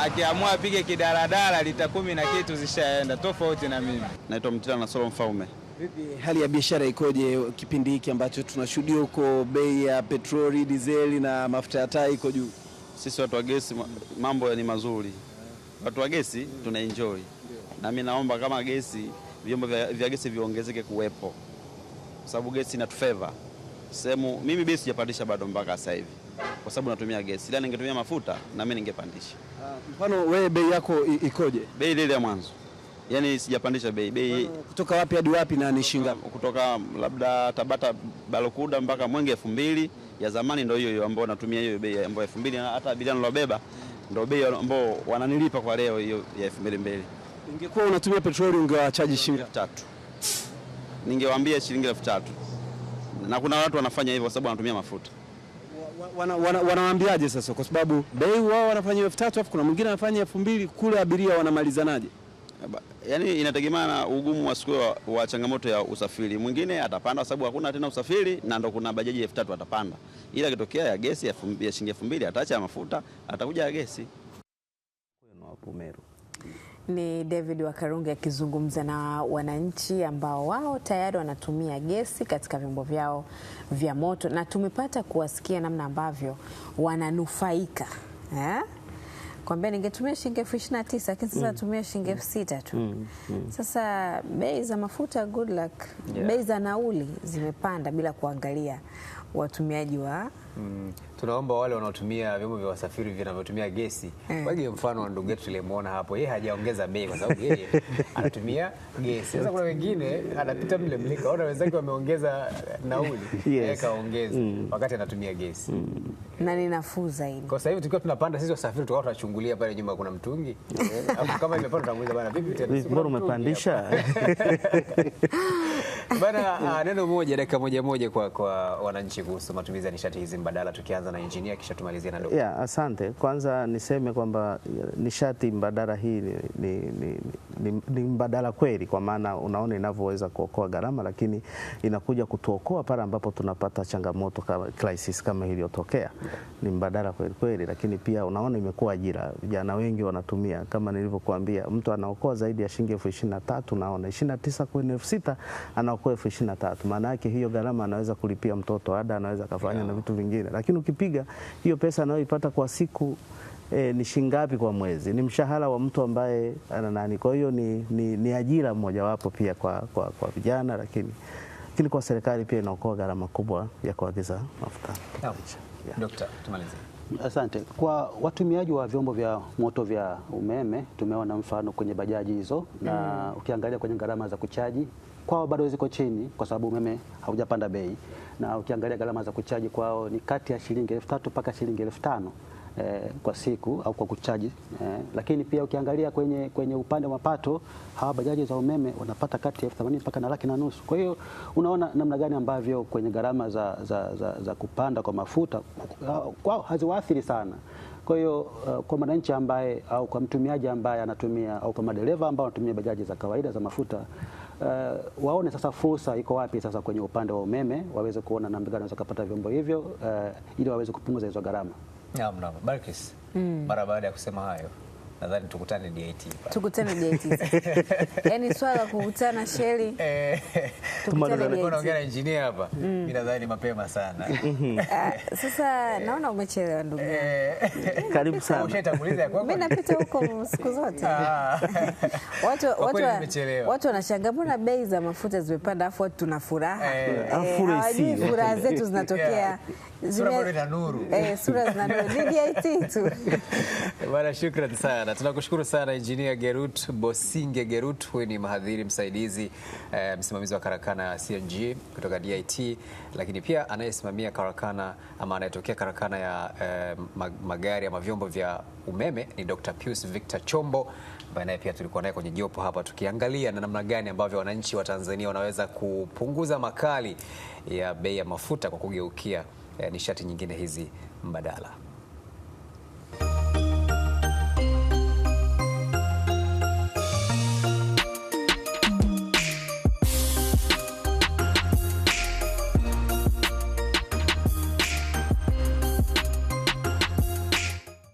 Akiamua apige kidaradara lita 10 na kitu zishaenda, tofauti na mimi. Naitwa Mtila na Solo Mfaume. Vipi hali ya biashara ikoje kipindi hiki ambacho tunashuhudia huko bei ya petroli, dizeli na mafuta ya taa iko juu? Sisi watu wa gesi mambo ni mazuri. Watu wa gesi tuna enjoy. Na mimi naomba kama gesi, vyombo vya gesi viongezeke kuwepo. Kwa sababu gesi inatufavor. Mimi bei sijapandisha bado mpaka sasa hivi. Kwa sababu natumia gesi. Ila ningetumia mafuta na mimi ningepandisha. Mfano wewe bei yako ikoje? Bei ile ya mwanzo. Yaani sijapandisha bei. Kutoka wapi hadi wapi na ni shingapi? Kutoka labda Tabata Balokuda mpaka Mwenge 2,000. Ya zamani ndio hiyo ambayo natumia hiyo bei ambayo 2,000, na hata abiria nilobeba ndio bei ambao wananilipa kwa leo hiyo ya 2,200. Ingekuwa unatumia petroli ungewachaji shilingi 3,000. Ningewaambia shilingi 3,000. Na kuna watu wanafanya hivyo kwa sababu wanatumia mafuta. Wanawaambiaje sasa, kwa sababu bei wao wanafanya 3,000 afu kuna mwingine anafanya 2,000, kule abiria wanamalizanaje? Yaani inategemea na ugumu wa siku wa changamoto ya usafiri. Mwingine atapanda kwa sababu hakuna tena usafiri na ndo kuna bajaji 3,000 atapanda. Ila kitokea ya gesi ya shilingi 2,000 ataacha mafuta, atakuja ya gesi. Ni David Wakarunge akizungumza na wananchi ambao wao tayari wanatumia gesi katika vyombo vyao vya moto, na tumepata kuwasikia namna ambavyo wananufaika. Kwambia ningetumia shilingi 29,000 lakini sasa natumia shilingi 6,000 tu. Sasa bei za mafuta, good luck. Bei za nauli zimepanda bila kuangalia watumiaji wa Tunaomba wale wanaotumia vyombo vya usafiri vinavyotumia gesi wage mfano wa ndugu yetu tulimuona hapo, yeye hajaongeza bei kwa sababu yeye anatumia gesi. Sasa kuna wengine anapita mle mlika, ona wenzake wameongeza nauli, yeye kaongeza wakati anatumia gesi. Na ni nafuu zaidi. Kwa sababu tukiwa tunapanda sisi wasafiri tukao tunachungulia pale nyuma kuna mtungi. Hapo kama imepanda tunamuuliza bana vipi tena? Mbona umepandisha? Bana, neno moja dakika moja kwa wananchi kuhusu matumizi ya nishati hizi mbadala, tukianza na engineer kisha tumalizia na Dr. Asante. Kwanza niseme kwamba nishati mbadala hii ni mbadala kweli, kwa maana unaona inavyoweza kuokoa gharama, lakini inakuja kutuokoa pale ambapo tunapata changamoto kama crisis kama iliyotokea. Ni mbadala kweli, lakini pia unaona imekuwa ajira. Vijana wengi wanatumia, kama nilivyokuambia, mtu anaokoa zaidi ya shilingi 23,000, naona 29 kwenye 6,000 anaokoa 23,000. Maana yake hiyo gharama anaweza kulipia mtoto ada, anaweza kufanya na vitu vingine. Lakini ukipiga hiyo pesa anayoipata kwa siku ni shingapi kwa mwezi? Ni mshahara wa mtu ambaye ana nani. Kwa hiyo ni ajira mojawapo pia kwa vijana, lakini kwa serikali pia inaokoa gharama kubwa ya kuagiza mafuta. Dr. tumalizie. Asante. Kwa watumiaji wa vyombo vya moto vya umeme tumeona mfano kwenye bajaji hizo, na ukiangalia kwenye gharama za kuchaji kwao bado ziko chini kwa sababu umeme haujapanda bei, na ukiangalia gharama za kuchaji kwao ni kati ya shilingi 3,000 mpaka shilingi 5,000 kwa siku au kwa kuchaji. Lakini pia ukiangalia kwenye upande wa mapato, hawa bajaji za umeme wanapata kati ya 80,000 mpaka na 1,500,000. Kwa hiyo unaona namna gani ambavyo kwenye gharama za kupanda kwa mafuta kwao haziwaathiri sana. Kwa hiyo kwa mwananchi ambaye au kwa mtumiaji ambaye anatumia au kwa madereva ambao wanatumia bajaji za kawaida za mafuta, waone sasa fursa iko wapi sasa kwenye upande wa umeme, waweze kuona namna gani wanaweza kupata vyombo hivyo ili waweze kupunguza hizo gharama. Naam. Barkis, mara baada ya kusema hayo, nadhani tukutane DIT. Tukutane DIT. Yaani swala kukutana Sheli. Tukutane DIT. Naongea na engineer hapa. Mimi nadhani mapema sana. Sasa naona umechelewa ndugu. Karibu sana. Ushatanguliza ya kwako. Mimi napita huko siku zote. Watu wanashangaa mbona bei za mafuta zimepanda afu watu tuna furaha. Hawajui furaha zetu zinatokea. Sura na nuru. Sura zina nuru. DIT tu. Bwana, shukrani sana. Tunakushukuru sana Engineer Gerut Bosinge Gerut, huyu ni mhadhiri msaidizi msimamizi wa karakana ya CNG kutoka DIT, lakini pia anayesimamia karakana ama anayetokea karakana ya magari ama vyombo vya umeme ni Dr. Pius Victor Chombo, ambaye naye pia tulikuwa naye kwenye jopo hapa tukiangalia na namna gani ambavyo wananchi wa Tanzania wanaweza kupunguza makali ya bei ya mafuta kwa kugeukia nishati nyingine hizi mbadala.